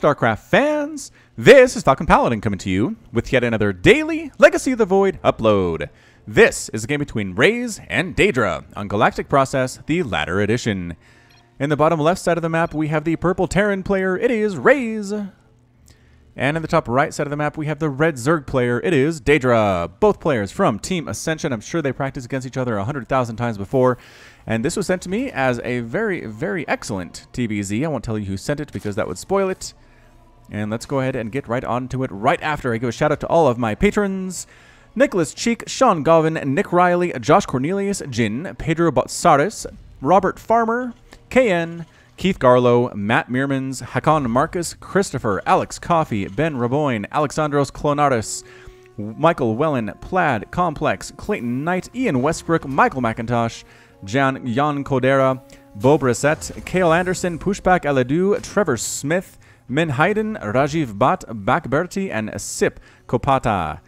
StarCraft fans? This is Falcon Paladin coming to you with yet another daily Legacy of the Void upload. This is a game between Raze and DaydrA on Galactic Process, the latter edition. In the bottom left side of the map, we have the purple Terran player, it is Raze. And in the top right side of the map, we have the red Zerg player, it is DaydrA. Both players from Team Ascension. I'm sure they practiced against each other 100,000 times before. And this was sent to me as a very, very excellent TBZ. I won't tell you who sent it because that would spoil it. And let's go ahead and get right on to it right after I give a shout out to all of my patrons. Nicholas Cheek, Sean Galvin, Nick Riley, Josh Cornelius, Jin, Pedro Botsaris, Robert Farmer, KN, Keith Garlow, Matt Meermans, Hakan Marcus, Christopher, Alex Coffey, Ben Raboyne, Alexandros Clonaris, Michael Wellen, Plaid, Complex, Clayton Knight, Ian Westbrook, Michael McIntosh, Jan Kodera, Bo Brissett, Kale Anderson, Pushpak Aladu, Trevor Smith, Min Hayden, Rajiv Bhatt, Bakberti, and Sip Kopata.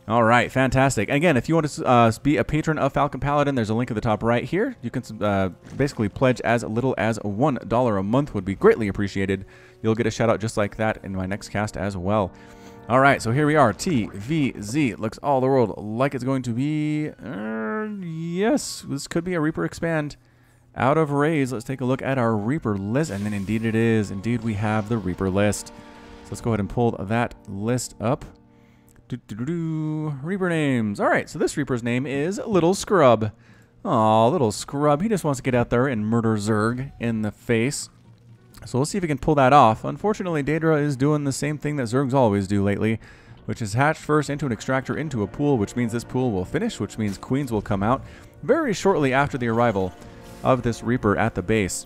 All right, fantastic. Again, if you want to be a patron of Falcon Paladin, there's a link at the top right here. You can basically pledge as little as $1 a month would be greatly appreciated. You'll get a shout out just like that in my next cast as well. All right, so here we are, TVZ. Looks all the world like it's going to be, yes, this could be a Reaper Expand out of Raze. Let's take a look at our Reaper list, and then indeed it is. Indeed we have the Reaper list. So let's go ahead and pull that list up. Reaper names. All right, so this Reaper's name is Little Scrub. Aw, Little Scrub. He just wants to get out there and murder Zerg in the face. So we'll see if we can pull that off. Unfortunately, DaydrA is doing the same thing that Zergs always do lately, which is hatch first into an extractor into a pool, which means this pool will finish, which means queens will come out very shortly after the arrival of this Reaper at the base,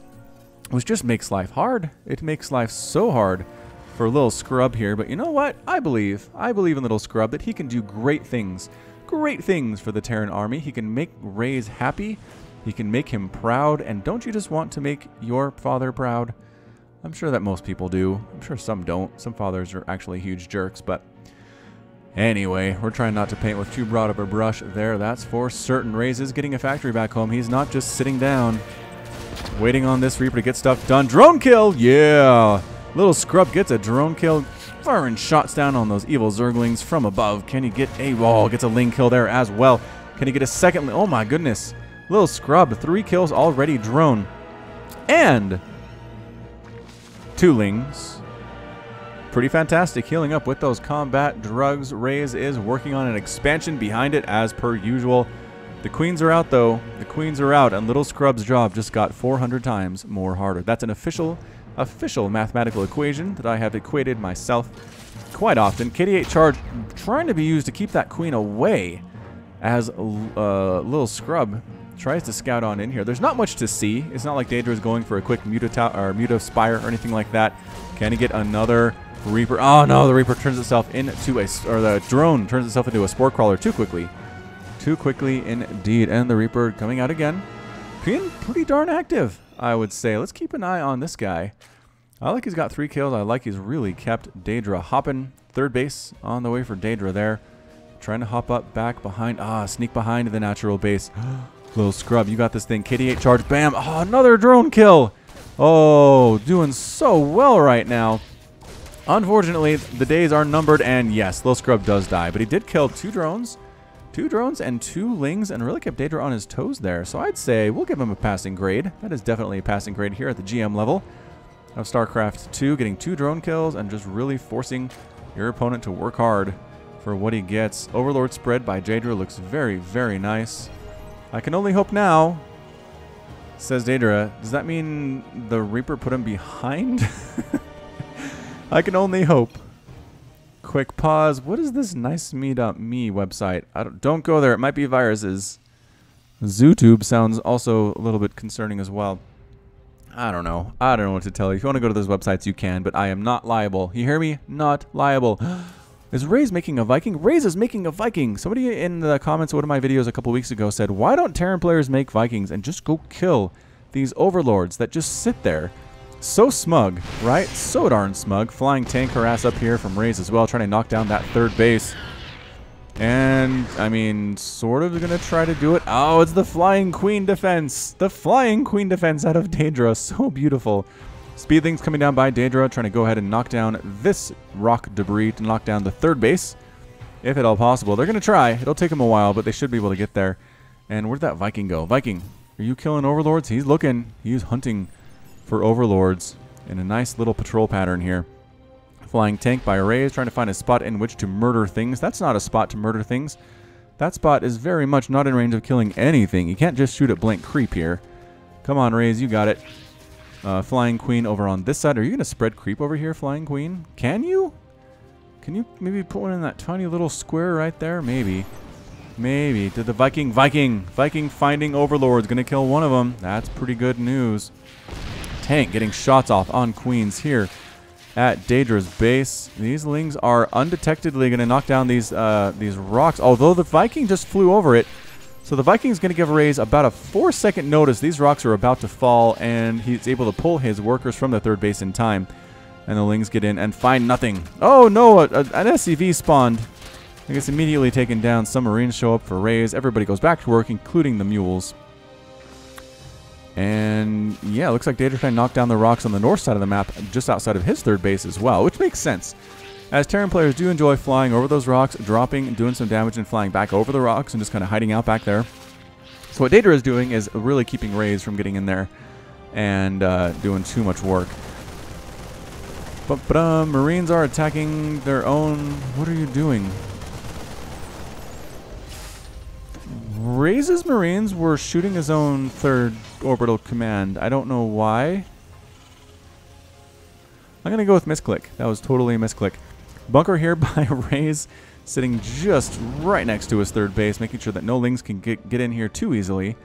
which just makes life hard. It makes life so hard for Little Scrub here, but you know what? I believe in Little Scrub that he can do great things for the Terran army. He can make Raze happy. He can make him proud, and don't you just want to make your father proud? I'm sure that most people do. I'm sure some don't. Some fathers are actually huge jerks, but anyway, we're trying not to paint with too broad of a brush there. That's for certain. Raze is getting a factory back home. He's not just sitting down, waiting on this Reaper to get stuff done. Drone kill! Yeah! Little Scrub gets a drone kill, firing shots down on those evil Zerglings from above. Can he get a wall? Gets a Ling kill there as well. Can he get a second? Oh my goodness. Little Scrub, 3 kills already drone. And 2 Lings. Pretty fantastic. Healing up with those combat drugs. Raze is working on an expansion behind it as per usual. The queens are out though. The queens are out, and Little Scrub's job just got 400 times more harder. That's an official mathematical equation that I have equated myself quite often. KD8 charge trying to be used to keep that queen away as Little Scrub tries to scout on in here. There's not much to see. It's not like DaydrA is going for a quick Muta Spire or anything like that. Can he get another Reaper? Oh no, the Reaper turns itself into the drone turns itself into a Spore Crawler too quickly. Too quickly indeed. And the Reaper coming out again. Being pretty darn active, I would say. Let's keep an eye on this guy. I like he's got 3 kills. I like he's really kept DaydrA hopping. Third base on the way for DaydrA there. Trying to hop up back behind. Sneak behind the natural base. Little Scrub, you got this thing. KD8 charge. Bam. Oh, another drone kill. Oh, doing so well right now. Unfortunately, the days are numbered, and yes, Little Scrub does die. But he did kill 2 drones. 2 drones and 2 Lings, and really kept DaydrA on his toes there. So I'd say we'll give him a passing grade. That is definitely a passing grade here at the GM level of StarCraft 2, getting 2 drone kills and just really forcing your opponent to work hard for what he gets. Overlord spread by DaydrA looks very, very nice. I can only hope now, says DaydrA. Does that mean the Reaper put him behind? I can only hope. Quick pause. What is this niceme.me website? Don't go there. It might be viruses. ZooTube sounds also a little bit concerning as well. I don't know. I don't know what to tell you. If you want to go to those websites, you can, but I am not liable. You hear me? Not liable. Is Raze making a Viking? Raze is making a Viking. Somebody in the comments of one of my videos a couple weeks ago said, why don't Terran players make Vikings and just go kill these overlords that just sit there? So smug, right? So darn smug. Flying tank harass up here from Raze as well, trying to knock down that 3rd base. And, I mean, sort of going to try to do it. Oh, it's the Flying Queen defense. The Flying Queen defense out of DaydrA. So beautiful. Speedlings coming down by DaydrA, trying to go ahead and knock down this rock debris to knock down the third base, if at all possible. They're going to try. It'll take them a while, but they should be able to get there. And where'd that Viking go? Viking, are you killing overlords? He's looking. He's hunting for overlords in a nice little patrol pattern here. Flying tank by Raze, trying to find a spot in which to murder things. That's not a spot to murder things. That spot is very much not in range of killing anything. You can't just shoot at blank creep here. Come on, Raze, you got it. Flying Queen over on this side. Are you going to spread creep over here, Flying Queen? Can you? Can you maybe put one in that tiny little square right there? Maybe. Maybe. Did the Viking finding overlords. Going to kill one of them. That's pretty good news. Tank getting shots off on Queens here at DaydrA's base. These Lings are undetectedly going to knock down these rocks, although the Viking just flew over it. So the Viking's going to give Raze about a 4-second notice. These rocks are about to fall, and he's able to pull his workers from the third base in time. And the Lings get in and find nothing. Oh no, an SCV spawned. I guess immediately taken down. Some Marines show up for Raze. Everybody goes back to work, including the mules. And yeah, it looks like DaydrA trying to knock down the rocks on the north side of the map, just outside of his third base as well, which makes sense, as Terran players do enjoy flying over those rocks, dropping, doing some damage, and flying back over the rocks and just kind of hiding out back there. So what DaydrA is doing is really keeping Raze from getting in there and doing too much work. But Marines are attacking their own. What are you doing? Raze's Marines were shooting his own third orbital command. I don't know why. I'm going to go with misclick. That was totally a misclick. Bunker here by Raze, sitting just right next to his third base, making sure that no Lings can get in here too easily.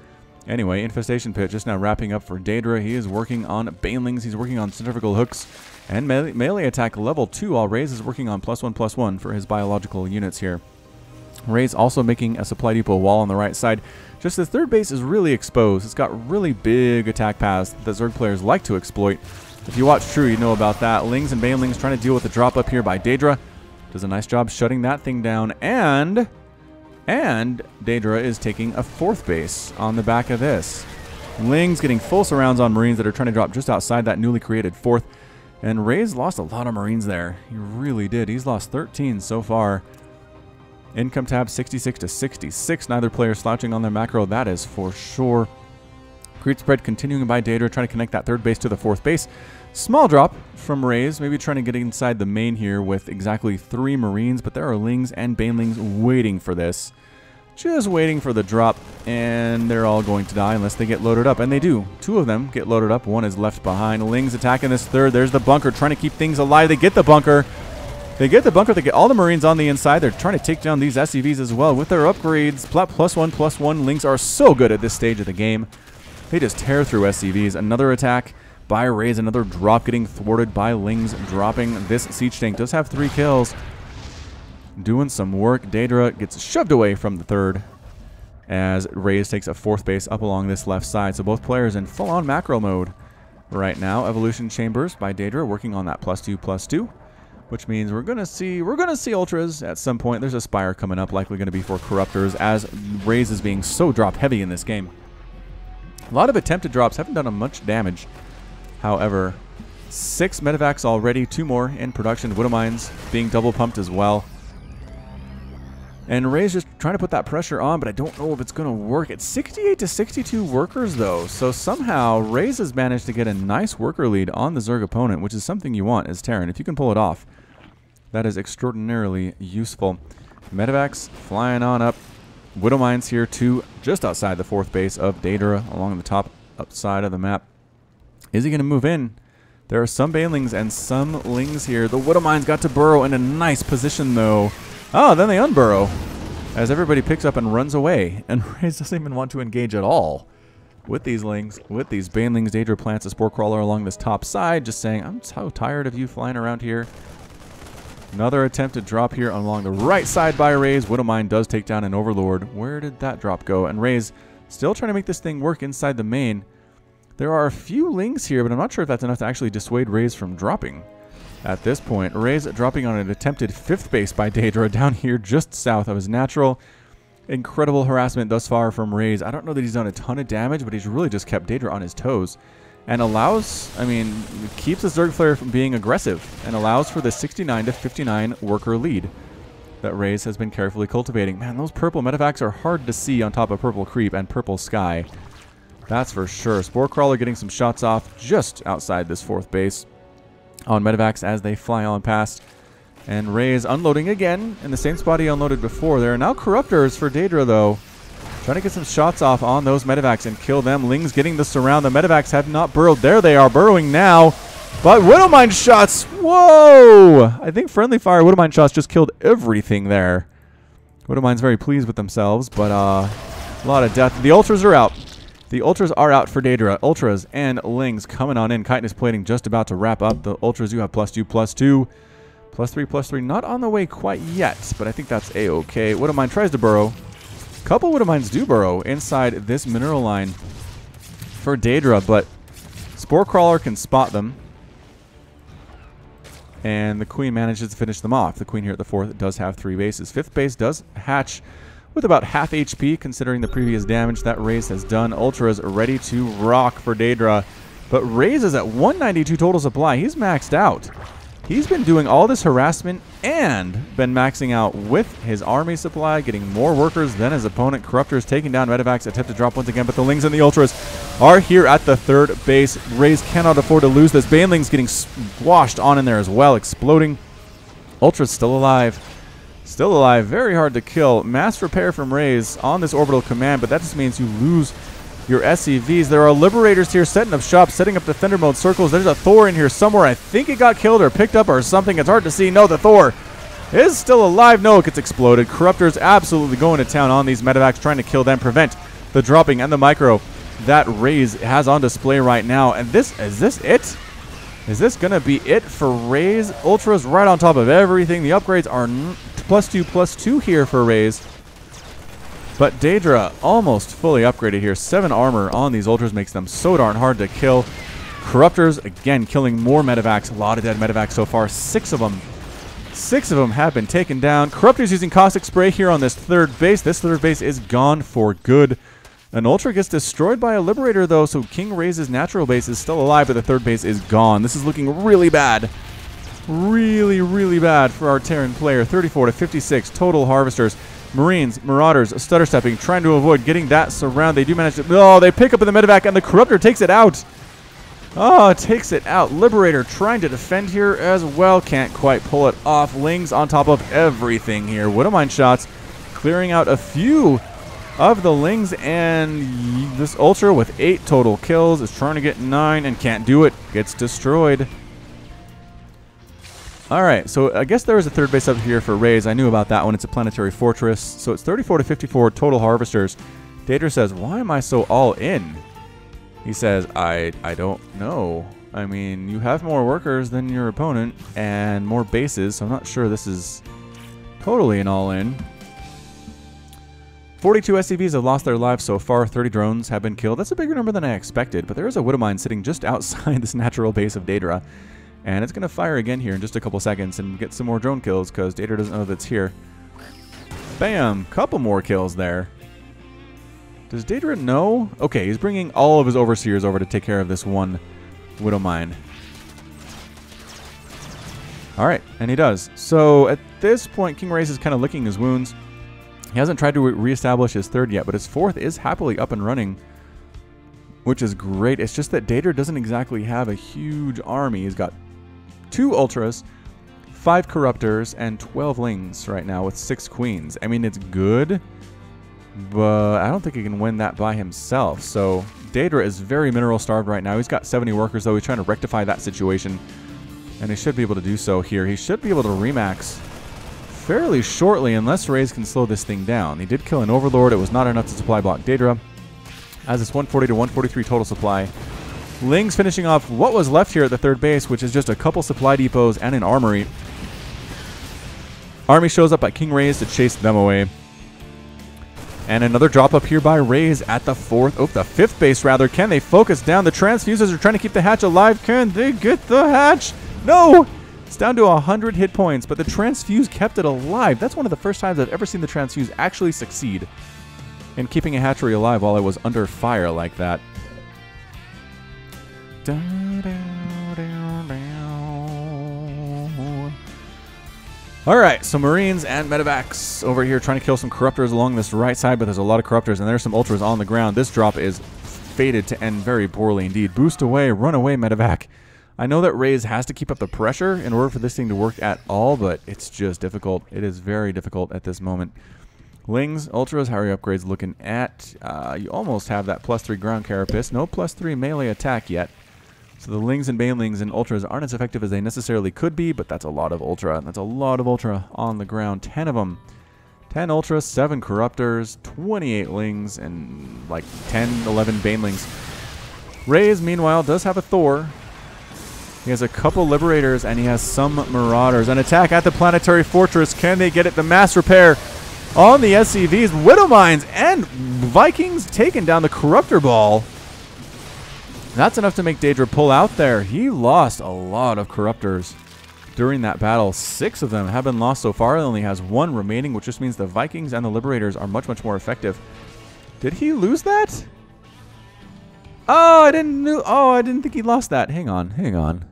Anyway, Infestation Pit just now wrapping up for DaydrA. He is working on Banelings. He's working on centrifugal hooks and melee attack level 2, while Raze is working on +1/+1 for his biological units here. Raze also making a supply depot wall on the right side. Just the third base is really exposed. It's got really big attack paths that Zerg players like to exploit. If you watch True, you know about that. Lings and Banelings trying to deal with the drop up here by DaydrA. Does a nice job shutting that thing down. And DaydrA is taking a fourth base on the back of this. Lings getting full surrounds on Marines that are trying to drop just outside that newly created fourth. And Raze lost a lot of Marines there. He really did. He's lost 13 so far. Income tab 66 to 66. Neither player slouching on their macro, that is for sure. Creep spread continuing by DaydrA, trying to connect that third base to the fourth base. Small drop from Raze, maybe trying to get inside the main here with exactly 3 Marines, but there are Lings and Banelings waiting for this. Just waiting for the drop, and they're all going to die unless they get loaded up, and they do. 2 of them get loaded up, 1 is left behind. Lings attacking this third. There's the bunker, trying to keep things alive. They get the bunker. They get the bunker. They get all the Marines on the inside. They're trying to take down these SCVs as well with their upgrades. +1/+1. Lings are so good at this stage of the game. They just tear through SCVs. Another attack by Raze. Another drop getting thwarted by Lings dropping. This siege tank does have 3 kills. Doing some work. DaydrA gets shoved away from the third as Raze takes a fourth base up along this left side. So both players in full-on macro mode right now. Evolution Chambers by DaydrA working on that +2/+2. Which means we're gonna see ultras at some point. There's a Spire coming up, likely gonna be for Corruptors, as Raze is being so drop heavy in this game. A lot of attempted drops haven't done much damage. However, 6 medevacs already, 2 more in production. Widow Mines being double pumped as well. And Raze just trying to put that pressure on, but I don't know if it's gonna work. It's 68 to 62 workers though, so somehow Raze has managed to get a nice worker lead on the Zerg opponent, which is something you want as Terran. If you can pull it off, that is extraordinarily useful. Medevacs flying on up. Widow Mines here too, just outside the fourth base of DaydrA along the top side of the map. Is he going to move in? There are some Banelings and some Lings here. The Widow Mines got to burrow in a nice position though. Oh, then they unburrow as everybody picks up and runs away. And Raze doesn't even want to engage at all with these Lings, with these Banelings. DaydrA plants a Spore Crawler along this top side, just saying, I'm so tired of you flying around here. Another attempted drop here along the right side by Raze. Widow Mine does take down an Overlord. Where did that drop go? And Raze still trying to make this thing work inside the main. There are a few Lings here, but I'm not sure if that's enough to actually dissuade Raze from dropping. At this point, Raze dropping on an attempted 5th base by DaydrA down here just south of his natural. Incredible harassment thus far from Raze. I don't know that he's done a ton of damage, but he's really just kept DaydrA on his toes. and allows, I mean, keeps the Zerg Flare from being aggressive and allows for the 69 to 59 worker lead that Raze has been carefully cultivating. Man, those purple medevacs are hard to see on top of purple creep and purple sky. That's for sure. Spore Crawler getting some shots off just outside this 4th base on medevacs as they fly on past. And Raze unloading again in the same spot he unloaded before. There are now Corruptors for DaydrA, though. Trying to get some shots off on those medevacs and kill them. Ling's getting the surround. The medevacs have not burrowed. There they are, burrowing now. But Widowmine shots! Whoa! I think friendly fire Widowmine shots just killed everything there. Widowmine's very pleased with themselves, but a lot of death. The Ultras are out. The Ultras are out for DaydrA. Ultras and Lings coming on in. Chitinous plating just about to wrap up. The Ultras, you have +2, +2. +3, +3. Not on the way quite yet, but I think that's A-okay. Widowmine tries to burrow. Couple Widowmines do burrow inside this mineral line for DaydrA, but Spore Crawler can spot them. And the Queen manages to finish them off. The Queen here at the 4th does have 3 bases. 5th base does hatch with about half HP, considering the previous damage that Raze has done. Ultras ready to rock for DaydrA. But Raze is at 192 total supply. He's maxed out. He's been doing all this harassment and been maxing out with his army supply, getting more workers than his opponent. Corruptors taking down medevacs, attempt to drop once again, but the Lings and the Ultras are here at the 3rd base. Raze cannot afford to lose this. Baneling's getting squashed on in there as well, exploding. Ultras still alive. Still alive, very hard to kill. Mass repair from Raze on this orbital command, but that just means you lose your SCVs. There are Liberators here setting up shop, setting up defender mode circles. There's a Thor in here somewhere. I think it got killed or picked up or something. It's hard to see. No, the Thor is still alive. No, it gets exploded. Corruptors absolutely going to town on these medevacs, trying to kill them, prevent the dropping and the micro that Raze has on display right now. And is this it? Is this going to be it for Raze? Ultras right on top of everything. The upgrades are +2, +2 here for Raze. But DaydrA almost fully upgraded here. 7 armor on these Ultras makes them so darn hard to kill. Corruptors, again, killing more medevacs. A lot of dead medevacs so far. 6 of them. 6 of them have been taken down. Corruptors using Caustic Spray here on this 3rd base. This 3rd base is gone for good. An Ultra gets destroyed by a Liberator, though, so King Raze's natural base is still alive, but the 3rd base is gone. This is looking really bad. Really, really bad for our Terran player. 34 to 56 total Harvesters. Marines, Marauders, stutter stepping, trying to avoid getting that surround. They do manage to... Oh, they pick up the medevac, and the Corruptor takes it out. Oh, takes it out. Liberator trying to defend here as well. Can't quite pull it off. Lings on top of everything here. Widowmine shots clearing out a few of the Lings, and this Ultra with 8 total kills is trying to get 9 and can't do it. Gets destroyed. All right, so I guess there is a 3rd base up here for Raze. I knew about that one. It's a planetary fortress. So it's 34 to 54 total Harvesters. DaydrA says, why am I so all in? He says, I don't know. I mean, you have more workers than your opponent and more bases, so I'm not sure this is totally an all in. 42 SCVs have lost their lives so far. 30 drones have been killed. That's a bigger number than I expected, but there is a Widowmine sitting just outside this natural base of DaydrA. And it's going to fire again here in just a couple seconds and get some more drone kills because DaydrA doesn't know that's here. Bam! Couple more kills there. Does DaydrA know? Okay, he's bringing all of his Overseers over to take care of this one Widowmine. Alright, and he does. So at this point, King Raze is kind of licking his wounds. He hasn't tried to reestablish his 3rd yet, but his 4th is happily up and running, which is great. It's just that DaydrA doesn't exactly have a huge army. He's got 2 Ultras, 5 Corruptors, and 12 Lings right now with 6 Queens. I mean, it's good, but I don't think he can win that by himself. So DaydrA is very mineral starved right now. He's got 70 workers, though. He's trying to rectify that situation, and he should be able to do so here. He should be able to remax fairly shortly, unless Raze can slow this thing down. He did kill an Overlord. It was not enough to supply block DaydrA. As it's 140 to 143 total supply. Lings finishing off what was left here at the 3rd base, which is just a couple supply depots and an armory. Army shows up by King Raze to chase them away. And another drop up here by Raze at the 5th base rather. Can they focus down? The transfuses are trying to keep the hatch alive. Can they get the hatch? No! It's down to 100 hit points, but the transfuse kept it alive. That's one of the first times I've ever seen the transfuse actually succeed in keeping a hatchery alive while it was under fire like that. Alright, so Marines and Medevacs over here trying to kill some Corruptors along this right side, but there's a lot of Corruptors, and there's some Ultras on the ground. This drop is fated to end very poorly indeed. Boost away, run away, Medevac. I know that Raze has to keep up the pressure in order for this thing to work at all, but it's just difficult. It is very difficult at this moment. Lings, Ultras, how are your upgrades looking at? You almost have that +3 ground carapace. No +3 melee attack yet. So the Lings and Banelings and Ultras aren't as effective as they necessarily could be, but that's a lot of Ultra. That's a lot of Ultra on the ground. 10 of them. 10 Ultras, 7 Corruptors, 28 Lings, and like 10, 11 Banelings. Raze, meanwhile, does have a Thor. He has a couple Liberators, and he has some Marauders. An attack at the Planetary Fortress. Can they get it? The mass repair on the SCVs. Widow Mines and Vikings taking down the Corruptor Ball. That's enough to make DaydrA pull out there. He lost a lot of Corruptors during that battle. 6 of them have been lost so far. He only has 1 remaining, which just means the Vikings and the Liberators are much, much more effective. Did he lose that? Oh, I didn't think he lost that. Hang on.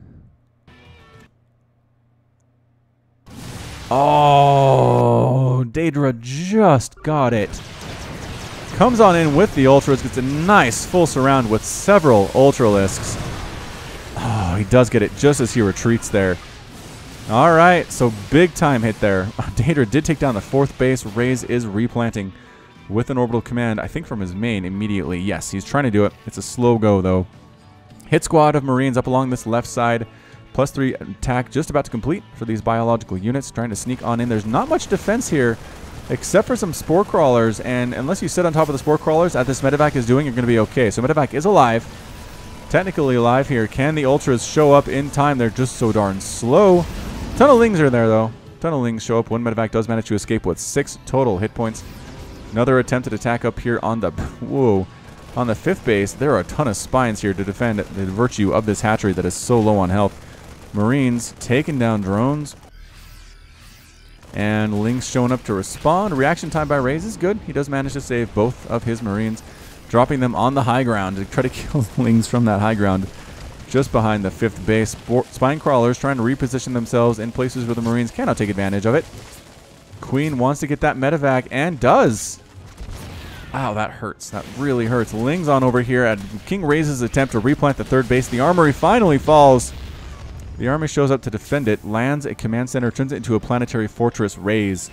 Oh, DaydrA just got it. Comes on in with the Ultras, gets a nice full surround with several Ultralisks. Oh, he does get it just as he retreats there. All right, so big time hit there. DaydrA did take down the 4th base. Raze is replanting with an orbital command, I think from his main immediately. Yes, he's trying to do it. It's a slow go, though. Hit squad of Marines up along this left side. +3 attack just about to complete for these biological units. Trying to sneak on in. There's not much defense here, except for some Spore Crawlers. And unless you sit on top of the Spore Crawlers, as this Medevac is doing, you're going to be okay. So Medevac is alive. Technically alive here. Can the Ultras show up in time? They're just so darn slow. Ton of Lings are there, though. Ton of Lings show up. One Medevac does manage to escape with 6 total hit points. Another attempted attack up here on the... Whoa. On the 5th base, there are a ton of spines here to defend the virtue of this hatchery that is so low on health. Marines taking down drones. And Lings showing up to respond. Reaction time by Raze is good. He does manage to save both of his Marines, dropping them on the high ground to try to kill Lings from that high ground just behind the 5th base. Spine Crawlers trying to reposition themselves in places where the Marines cannot take advantage of it. Queen wants to get that Medevac and does. Ow, that hurts. That really hurts. Lings on over here at King Raze's attempt to replant the 3rd base. The armory finally falls. The army shows up to defend it, lands a command center, turns it into a planetary fortress. Raze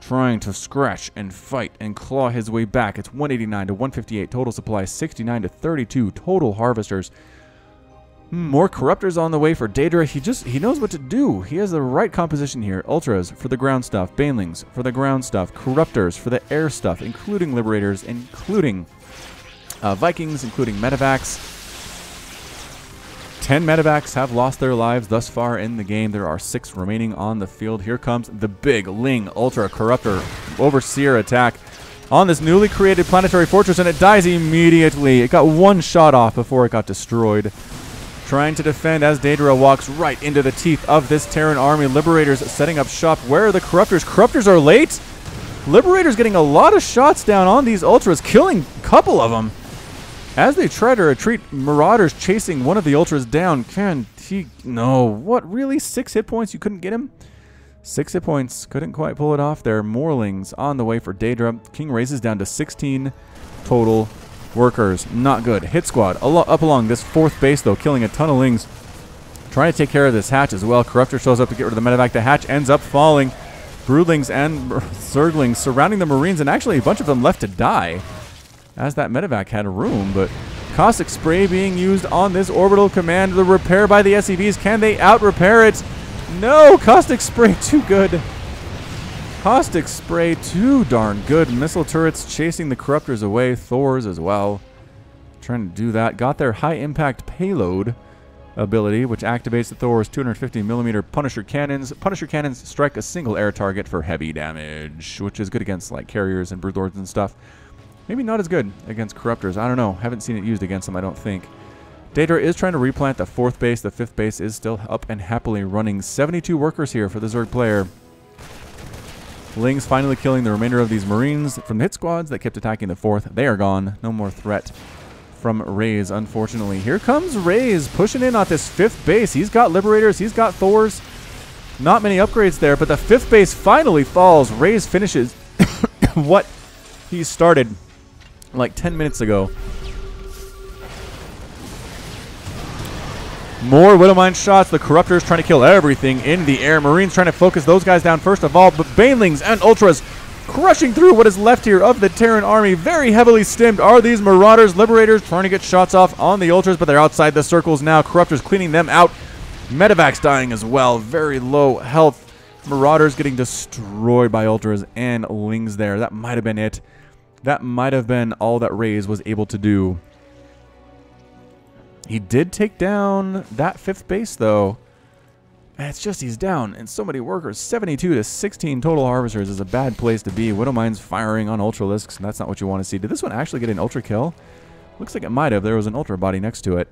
trying to scratch and fight and claw his way back. It's 189 to 158 total supply, 69 to 32 total harvesters. More Corruptors on the way for DaydrA. He knows what to do. He has the right composition here. Ultras for the ground stuff, Banelings for the ground stuff, Corruptors for the air stuff, including Liberators, including Vikings, including Medevacs. 10 Medevacs have lost their lives thus far in the game. There are 6 remaining on the field. Here comes the big Ling Ultra Corruptor Overseer attack on this newly created planetary fortress, and it dies immediately. It got 1 shot off before it got destroyed. Trying to defend as DaydrA walks right into the teeth of this Terran army. Liberators setting up shop. Where are the Corruptors? Corruptors are late. Liberators getting a lot of shots down on these Ultras, killing a couple of them. As they try to retreat, Marauders chasing one of the Ultras down. Can he... No. What? Really? 6 hit points? You couldn't get him? 6 hit points. Couldn't quite pull it off there. Morlings on the way for DaydrA. King raises down to 16 total workers. Not good. Hit squad up along this 4th base, though, killing a ton of Lings. Trying to take care of this hatch as well. Corruptor shows up to get rid of the Medevac. The hatch ends up falling. Broodlings and Zerglings surrounding the Marines, and actually a bunch of them left to die, as that Medevac had room. But caustic spray being used on this orbital command. The repair by the SCVs. Can they out-repair it? No! Caustic spray too good. Caustic spray too darn good. Missile turrets chasing the Corruptors away. Thors as well. Trying to do that. Got their high-impact payload ability, which activates the Thor's 250mm Punisher cannons. Punisher cannons strike a single air target for heavy damage, which is good against like carriers and broodlords and stuff. Maybe not as good against Corruptors. I don't know. Haven't seen it used against them, I don't think. DaydrA is trying to replant the 4th base. The 5th base is still up and happily running. 72 workers here for the Zerg player. Lings finally killing the remainder of these Marines from the hit squads that kept attacking the 4th. They are gone. No more threat from Raze, unfortunately. Here comes Raze pushing in on this 5th base. He's got Liberators. He's got Thors. Not many upgrades there, but the 5th base finally falls. Raze finishes what he started like 10 minutes ago. More Widowmine shots. The Corruptors trying to kill everything in the air. Marines trying to focus those guys down first of all, but Banelings and Ultras crushing through what is left here of the Terran army. Very heavily stimmed are these Marauders. Liberators trying to get shots off on the Ultras, but they're outside the circles now. Corruptors cleaning them out. Medivacs dying as well. Very low health. Marauders getting destroyed by Ultras and Lings there. That might have been it. That might have been all that Raze was able to do. He did take down that 5th base, though. It's just he's down in so many workers. 72 to 16 total harvesters is a bad place to be. Widowmine's firing on Ultralisks, and that's not what you want to see. Did this one actually get an Ultra kill? Looks like it might have. There was an Ultra body next to it.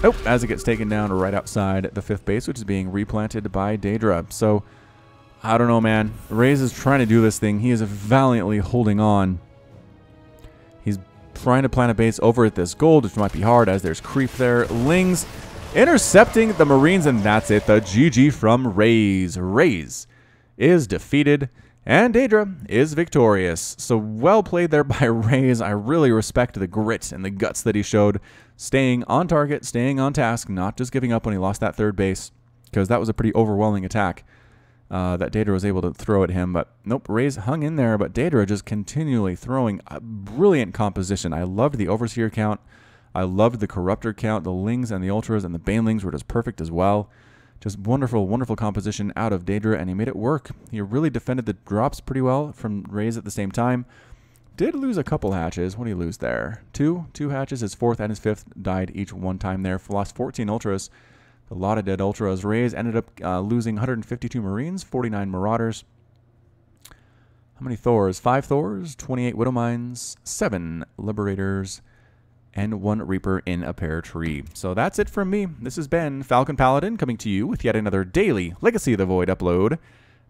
Oh, as it gets taken down right outside the 5th base, which is being replanted by DaydrA. So, I don't know, man. Raze is trying to do this thing. He is valiantly holding on. He's trying to plant a base over at this gold, which might be hard as there's creep there. Lings intercepting the Marines, and that's it. The GG from Raze. Raze is defeated, and DaydrA is victorious. So well played there by Raze. I really respect the grit and the guts that he showed. Staying on target, staying on task, not just giving up when he lost that 3rd base, because that was a pretty overwhelming attack that DaydrA was able to throw at him. But nope, Raze hung in there, but DaydrA just continually throwing a brilliant composition. I loved the Overseer count. I loved the Corruptor count. The Lings and the Ultras and the Banelings were just perfect as well. Just wonderful, wonderful composition out of DaydrA, and he made it work. He really defended the drops pretty well from Raze at the same time. Did lose a couple hatches. What did he lose there? Two hatches. His 4th and his 5th died each one time there. Lost 14 Ultras. A lot of dead Ultras. Raze ended up losing 152 Marines, 49 Marauders. How many Thors? 5 Thors, 28 Widowmines, 7 Liberators, and 1 Reaper in a pear tree. So that's it from me. This has been Falcon Paladin coming to you with yet another daily Legacy of the Void upload.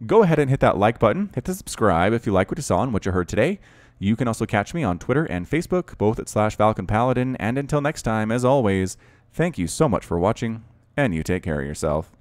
Go ahead and hit that like button. Hit the subscribe if you like what you saw and what you heard today. You can also catch me on Twitter and Facebook, both at /FalconPaladin. And until next time, as always, thank you so much for watching, and you take care of yourself.